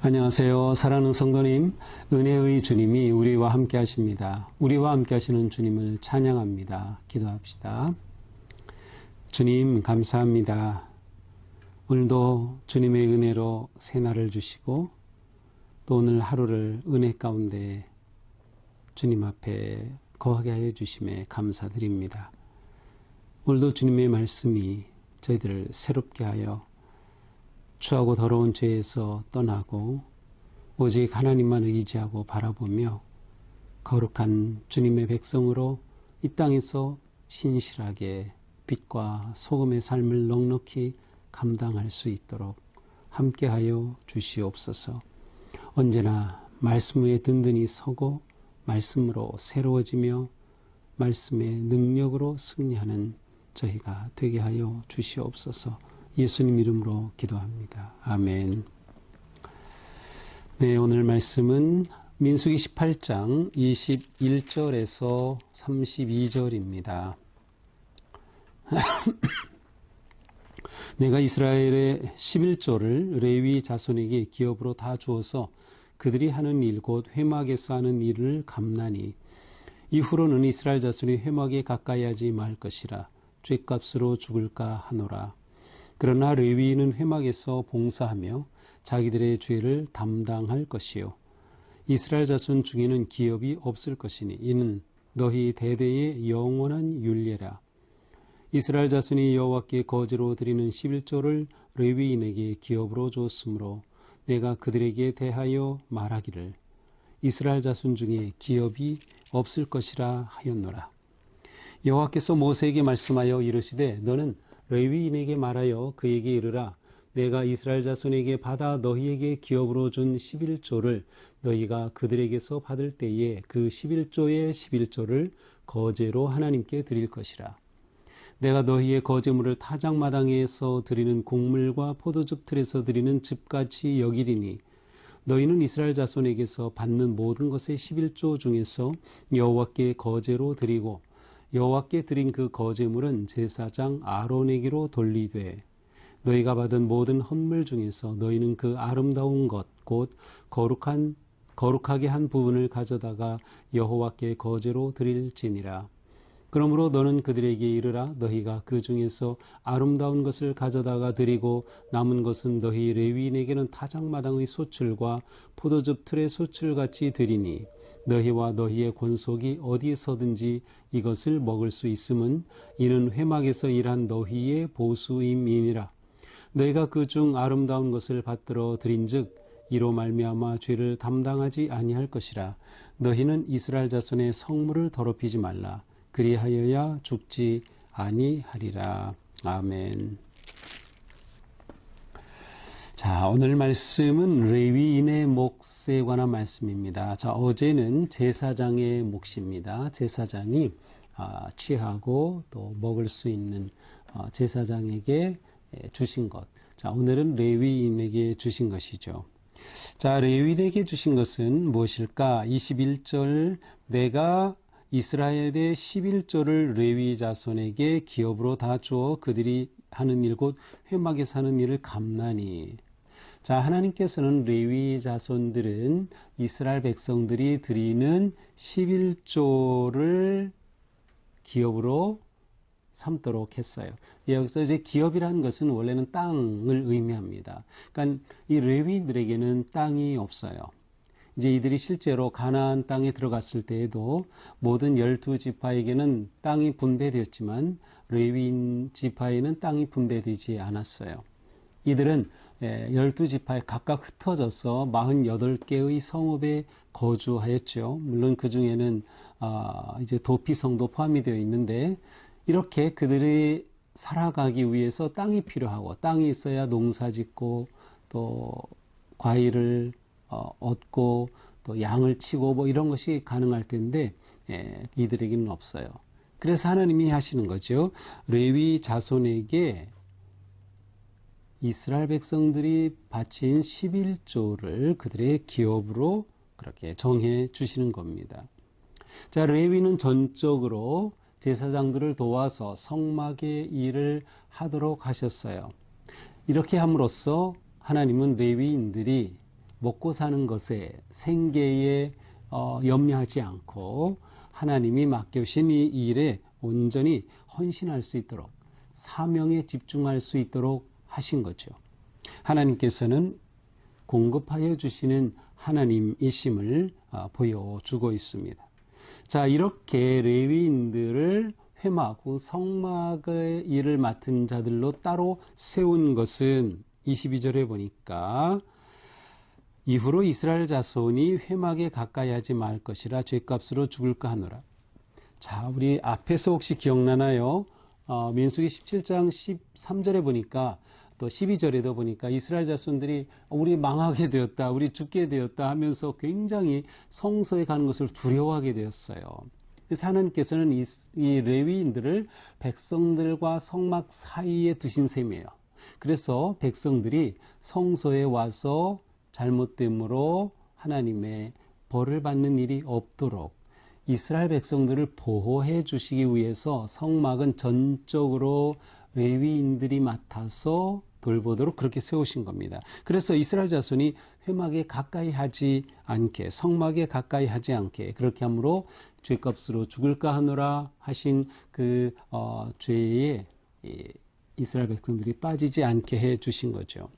안녕하세요. 사랑하는 성도님, 은혜의 주님이 우리와 함께 하십니다. 우리와 함께 하시는 주님을 찬양합니다. 기도합시다. 주님 감사합니다. 오늘도 주님의 은혜로 새날을 주시고 또 오늘 하루를 은혜 가운데 주님 앞에 거하게 하여 주심에 감사드립니다. 오늘도 주님의 말씀이 저희들을 새롭게 하여 추하고 더러운 죄에서 떠나고 오직 하나님만 의지하고 바라보며 거룩한 주님의 백성으로 이 땅에서 신실하게 빛과 소금의 삶을 넉넉히 감당할 수 있도록 함께하여 주시옵소서. 언제나 말씀 위에 든든히 서고 말씀으로 새로워지며 말씀의 능력으로 승리하는 저희가 되게 하여 주시옵소서. 예수님 이름으로 기도합니다. 아멘. 네, 오늘 말씀은 민수기 18장 21절에서 32절입니다. 내가 이스라엘의 11조를 레위 자손에게 기업으로 다 주어서 그들이 하는 일 곧 회막에서 하는 일을 감나니 이후로는 이스라엘 자손이 회막에 가까이 하지 말 것이라 죗값으로 죽을까 하노라. 그러나 레위인은 회막에서 봉사하며 자기들의 죄를 담당할 것이요 이스라엘 자손 중에는 기업이 없을 것이니 이는 너희 대대의 영원한 율례라. 이스라엘 자손이 여호와께 거제로 드리는 11조를 레위인에게 기업으로 줬으므로 내가 그들에게 대하여 말하기를 이스라엘 자손 중에 기업이 없을 것이라 하였노라. 여호와께서 모세에게 말씀하여 이르시되 너는 레위인에게 말하여 그에게 이르라. 내가 이스라엘 자손에게 받아 너희에게 기업으로 준 11조를 너희가 그들에게서 받을 때에 그 11조의 11조를 거제로 하나님께 드릴 것이라. 내가 너희의 거제물을 타작마당에서 드리는 곡물과 포도즙 틀에서 드리는 즙같이 여기리니 너희는 이스라엘 자손에게서 받는 모든 것의 11조 중에서 여호와께 거제로 드리고 여호와께 드린 그 거제물은 제사장 아론에게로 돌리되 너희가 받은 모든 헌물 중에서 너희는 그 아름다운 것 곧 거룩하게 한 부분을 가져다가 여호와께 거제로 드릴지니라. 그러므로 너는 그들에게 이르라. 너희가 그 중에서 아름다운 것을 가져다가 드리고 남은 것은 너희 레위인에게는 타작마당의 소출과 포도즙 틀의 소출같이 드리니 너희와 너희의 권속이 어디에서든지 이것을 먹을 수 있음은 이는 회막에서 일한 너희의 보수임이니라. 너희가 그 중 아름다운 것을 받들어 드린즉 이로 말미암아 죄를 담당하지 아니할 것이라. 너희는 이스라엘 자손의 성물을 더럽히지 말라. 그리하여야 죽지 아니하리라. 아멘. 자, 오늘 말씀은 레위인의 몫에 관한 말씀입니다. 자, 어제는 제사장의 몫입니다. 제사장이 취하고 또 먹을 수 있는 제사장에게 주신 것. 자, 오늘은 레위인에게 주신 것이죠. 자, 레위인에게 주신 것은 무엇일까? 21절 내가 이스라엘의 11조를 레위 자손에게 기업으로 다 주어 그들이 하는 일 곧 회막에서 하는 일을 감나니. 자, 하나님께서는 레위 자손들은 이스라엘 백성들이 드리는 11조를 기업으로 삼도록 했어요. 여기서 이제 기업이라는 것은 원래는 땅을 의미합니다. 그러니까 이 레위인들에게는 땅이 없어요. 이제 이들이 실제로 가나안 땅에 들어갔을 때에도 모든 12지파에게는 땅이 분배되었지만 레위인 지파에는 땅이 분배되지 않았어요. 이들은 12지파에 각각 흩어져서 48개의 성읍에 거주하였죠. 물론 그 중에는 이제 도피성도 포함이 되어 있는데 이렇게 그들이 살아가기 위해서 땅이 필요하고 땅이 있어야 농사 짓고 또 과일을 얻고 또 양을 치고 뭐 이런 것이 가능할 텐데 이들에게는 없어요. 그래서 하나님이 하시는 거죠. 레위 자손에게 이스라엘 백성들이 바친 11조를 그들의 기업으로 그렇게 정해 주시는 겁니다. 자, 레위는 전적으로 제사장들을 도와서 성막의 일을 하도록 하셨어요. 이렇게 함으로써 하나님은 레위인들이 먹고 사는 것에 생계에 염려하지 않고 하나님이 맡겨주신 이 일에 온전히 헌신할 수 있도록 사명에 집중할 수 있도록 하신 거죠. 하나님께서는 공급하여 주시는 하나님이심을 보여주고 있습니다. 자, 이렇게 레위인들을 회막, 성막의 일을 맡은 자들로 따로 세운 것은 22절에 보니까 이후로 이스라엘 자손이 회막에 가까이 하지 말 것이라 죗값으로 죽을까 하노라. 자, 우리 앞에서 혹시 기억나나요? 민수기 17장 13절에 보니까 또 12절에도 보니까 이스라엘 자손들이 우리 망하게 되었다, 우리 죽게 되었다 하면서 굉장히 성소에 가는 것을 두려워하게 되었어요. 그래서 하나님께서는 이 레위인들을 백성들과 성막 사이에 두신 셈이에요. 그래서 백성들이 성소에 와서 잘못됨으로 하나님의 벌을 받는 일이 없도록 이스라엘 백성들을 보호해 주시기 위해서 성막은 전적으로 레위인들이 맡아서 돌보도록 그렇게 세우신 겁니다. 그래서 이스라엘 자손이 회막에 가까이 하지 않게, 성막에 가까이 하지 않게 그렇게 함으로 죗값으로 죽을까 하노라 하신 그 죄에 이스라엘 백성들이 빠지지 않게 해 주신 거죠.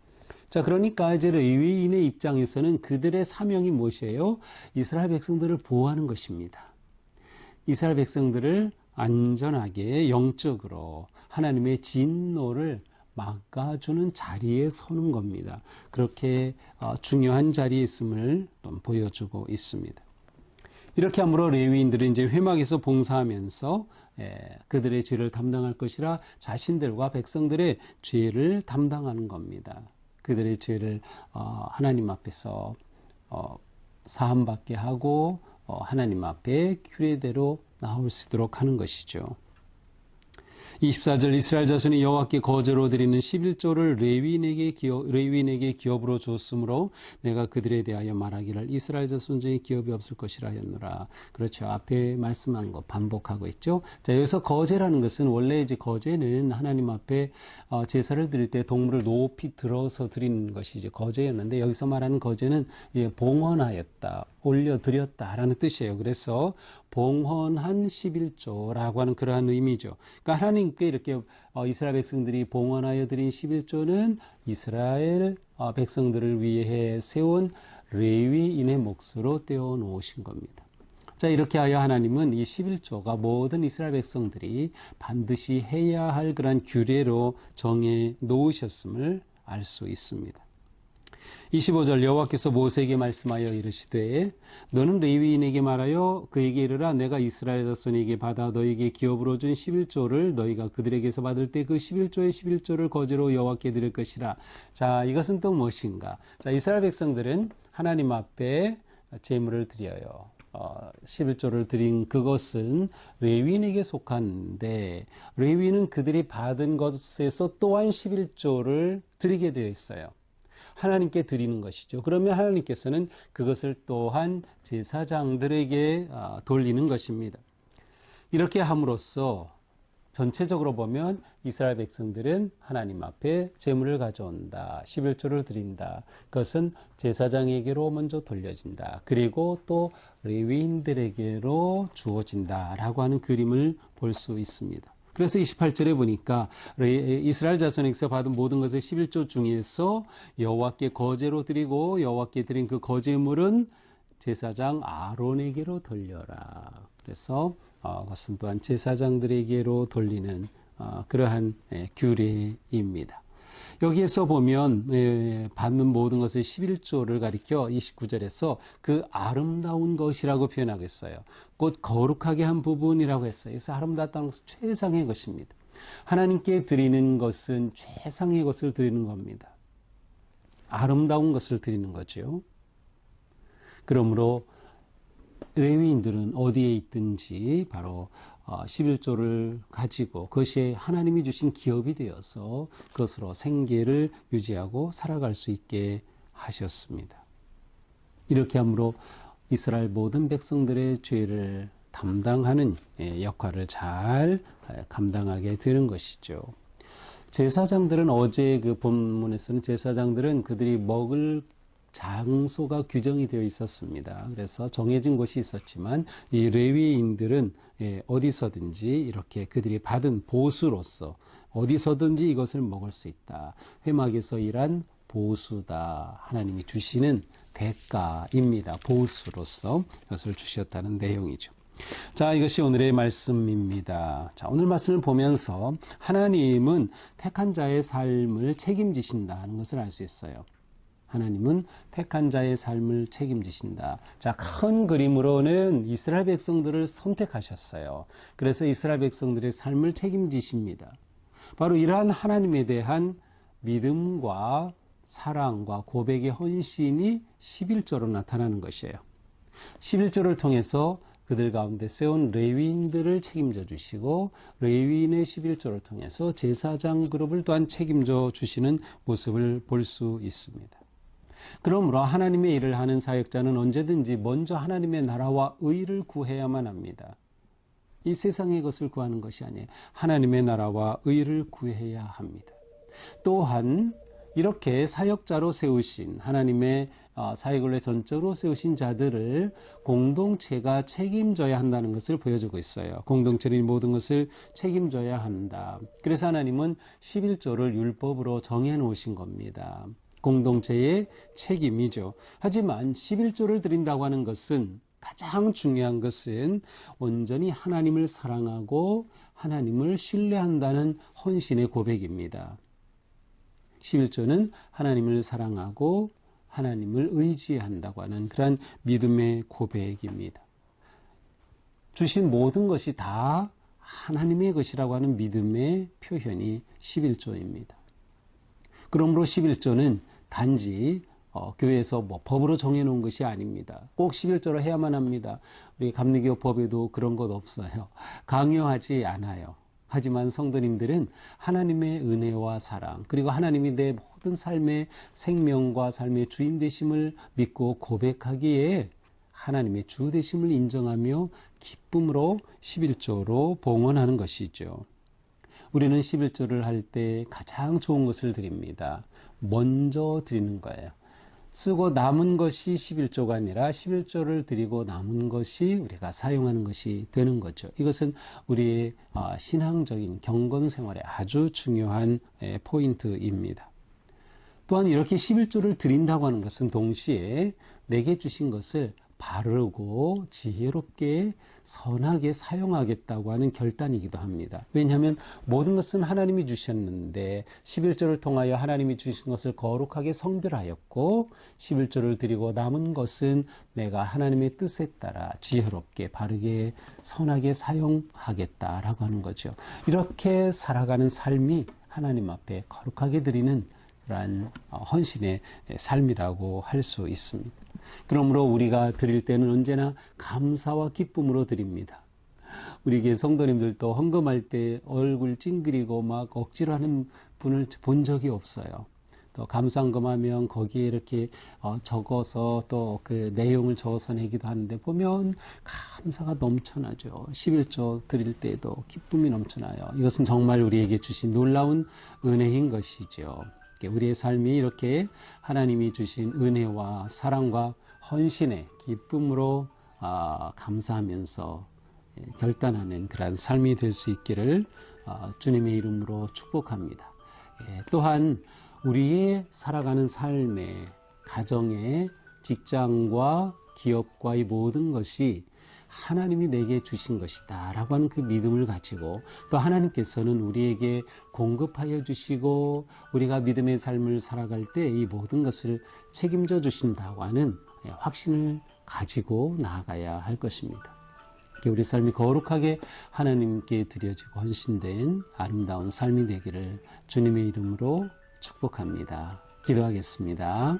자, 그러니까 이제 레위인의 입장에서는 그들의 사명이 무엇이에요? 이스라엘 백성들을 보호하는 것입니다. 이스라엘 백성들을 안전하게 영적으로 하나님의 진노를 막아주는 자리에 서는 겁니다. 그렇게 중요한 자리에 있음을 보여주고 있습니다. 이렇게 함으로 레위인들은 이제 회막에서 봉사하면서 그들의 죄를 담당할 것이라 자신들과 백성들의 죄를 담당하는 겁니다. 그들의 죄를 하나님 앞에서 사함받게 하고 하나님 앞에 규례대로 나올 수 있도록 하는 것이죠. 24절 이스라엘 자손이 여호와께 거제로 드리는 11조를 레위인에게 기업으로 줬으므로 내가 그들에 대하여 말하기를 이스라엘 자손 중에 기업이 없을 것이라 하였노라. 그렇죠. 앞에 말씀한 거 반복하고 있죠. 자, 여기서 거제라는 것은 원래 이제 거제는 하나님 앞에 제사를 드릴 때 동물을 높이 들어서 드리는 것이 이제 거제였는데 여기서 말하는 거제는 봉헌하였다, 올려드렸다라는 뜻이에요. 그래서 봉헌한 11조라고 하는 그러한 의미죠. 그러니까 하나님께 이렇게 이스라엘 백성들이 봉헌하여 드린 11조는 이스라엘 백성들을 위해 세운 레위인의 몫으로 떼어 놓으신 겁니다. 자, 이렇게 하여 하나님은 이 11조가 모든 이스라엘 백성들이 반드시 해야 할 그런 규례로 정해 놓으셨음을 알 수 있습니다. 25절 여호와께서 모세에게 말씀하여 이르시되 너는 레위인에게 말하여 그에게 이르라 내가 이스라엘 자손에게 받아 너에게 기업으로 준 11조를 너희가 그들에게서 받을 때 그 11조의 11조를 거제로 여호와께 드릴 것이라. 자, 이것은 또 무엇인가? 자, 이스라엘 백성들은 하나님 앞에 제물을 드려요. 11조를 드린 그것은 레위인에게 속하는데 레위인은 그들이 받은 것에서 또한 11조를 드리게 되어 있어요. 하나님께 드리는 것이죠. 그러면 하나님께서는 그것을 또한 제사장들에게 돌리는 것입니다. 이렇게 함으로써 전체적으로 보면 이스라엘 백성들은 하나님 앞에 제물을 가져온다. 11조를 드린다. 그것은 제사장에게로 먼저 돌려진다. 그리고 또 레위인들에게로 주어진다라고 하는 그림을 볼 수 있습니다. 그래서 28절에 보니까 이스라엘 자손에게서 받은 모든 것의 11조 중에서 여호와께 거제로 드리고 여호와께 드린 그 거제물은 제사장 아론에게로 돌려라. 그래서 그것은 또한 제사장들에게로 돌리는 그러한 규례입니다. 여기에서 보면 받는 모든 것의 11조를 가리켜 29절에서 그 아름다운 것이라고 표현하겠어요. 곧 거룩하게 한 부분이라고 했어요. 그래서 아름답다는 것은 최상의 것입니다. 하나님께 드리는 것은 최상의 것을 드리는 겁니다. 아름다운 것을 드리는 거죠. 그러므로 레위인들은 어디에 있든지 바로 11조를 가지고 그것이 하나님이 주신 기업이 되어서 그것으로 생계를 유지하고 살아갈 수 있게 하셨습니다. 이렇게 함으로 이스라엘 모든 백성들의 죄를 담당하는 역할을 잘 감당하게 되는 것이죠. 제사장들은 어제 그 본문에서는 제사장들은 그들이 먹을 장소가 규정이 되어 있었습니다. 그래서 정해진 곳이 있었지만 이 레위인들은 어디서든지 이렇게 그들이 받은 보수로서 어디서든지 이것을 먹을 수 있다. 회막에서 일한 보수다. 하나님이 주시는 대가입니다. 보수로서 이것을 주셨다는 내용이죠. 자, 이것이 오늘의 말씀입니다. 자, 오늘 말씀을 보면서 하나님은 택한 자의 삶을 책임지신다는 것을 알 수 있어요. 하나님은 택한 자의 삶을 책임지신다. 자, 큰 그림으로는 이스라엘 백성들을 선택하셨어요. 그래서 이스라엘 백성들의 삶을 책임지십니다. 바로 이러한 하나님에 대한 믿음과 사랑과 고백의 헌신이 11조로 나타나는 것이에요. 11조를 통해서 그들 가운데 세운 레위인들을 책임져 주시고 레위인의 11조를 통해서 제사장 그룹을 또한 책임져 주시는 모습을 볼 수 있습니다. 그러므로 하나님의 일을 하는 사역자는 언제든지 먼저 하나님의 나라와 의를 구해야만 합니다. 이 세상의 것을 구하는 것이 아니에요. 하나님의 나라와 의를 구해야 합니다. 또한 이렇게 사역자로 세우신 하나님의 사역을 위해 전적으로 세우신 자들을 공동체가 책임져야 한다는 것을 보여주고 있어요. 공동체는 모든 것을 책임져야 한다. 그래서 하나님은 11조를 율법으로 정해놓으신 겁니다. 공동체의 책임이죠. 하지만 11조를 드린다고 하는 것은 가장 중요한 것은 온전히 하나님을 사랑하고 하나님을 신뢰한다는 헌신의 고백입니다. 11조는 하나님을 사랑하고 하나님을 의지한다고 하는 그러한 믿음의 고백입니다. 주신 모든 것이 다 하나님의 것이라고 하는 믿음의 표현이 11조입니다. 그러므로 11조는 단지 교회에서 법으로 정해놓은 것이 아닙니다. 꼭 11조로 해야만 합니다. 우리 감리교 법에도 그런 것 없어요. 강요하지 않아요. 하지만 성도님들은 하나님의 은혜와 사랑 그리고 하나님이 내 모든 삶의 생명과 삶의 주인 되심을 믿고 고백하기에 하나님의 주 되심을 인정하며 기쁨으로 11조로 봉헌하는 것이죠. 우리는 11조를 할 때 가장 좋은 것을 드립니다. 먼저 드리는 거예요. 쓰고 남은 것이 11조가 아니라 11조를 드리고 남은 것이 우리가 사용하는 것이 되는 거죠. 이것은 우리의 신앙적인 경건 생활에 아주 중요한 포인트입니다. 또한 이렇게 11조를 드린다고 하는 것은 동시에 내게 주신 것을 바르고 지혜롭게 선하게 사용하겠다고 하는 결단이기도 합니다. 왜냐하면 모든 것은 하나님이 주셨는데 11조를 통하여 하나님이 주신 것을 거룩하게 성별하였고 11조를 드리고 남은 것은 내가 하나님의 뜻에 따라 지혜롭게 바르게 선하게 사용하겠다라고 하는 거죠. 이렇게 살아가는 삶이 하나님 앞에 거룩하게 드리는 그러한 헌신의 삶이라고 할 수 있습니다. 그러므로 우리가 드릴 때는 언제나 감사와 기쁨으로 드립니다. 우리 교회 성도님들도 헌금할 때 얼굴 찡그리고 막 억지로 하는 분을 본 적이 없어요. 또 감사헌금하면 거기에 이렇게 적어서 또 그 내용을 적어서 내기도 하는데 보면 감사가 넘쳐나죠. 11조 드릴 때에도 기쁨이 넘쳐나요. 이것은 정말 우리에게 주신 놀라운 은혜인 것이죠. 우리의 삶이 이렇게 하나님이 주신 은혜와 사랑과 헌신의 기쁨으로 감사하면서 결단하는 그러한 삶이 될 수 있기를 주님의 이름으로 축복합니다. 또한 우리의 살아가는 삶의 가정의 직장과 기업과의 모든 것이 하나님이 내게 주신 것이다 라고 하는 그 믿음을 가지고 또 하나님께서는 우리에게 공급하여 주시고 우리가 믿음의 삶을 살아갈 때 이 모든 것을 책임져 주신다고 하는 확신을 가지고 나아가야 할 것입니다. 우리 삶이 거룩하게 하나님께 드려지고 헌신된 아름다운 삶이 되기를 주님의 이름으로 축복합니다. 기도하겠습니다.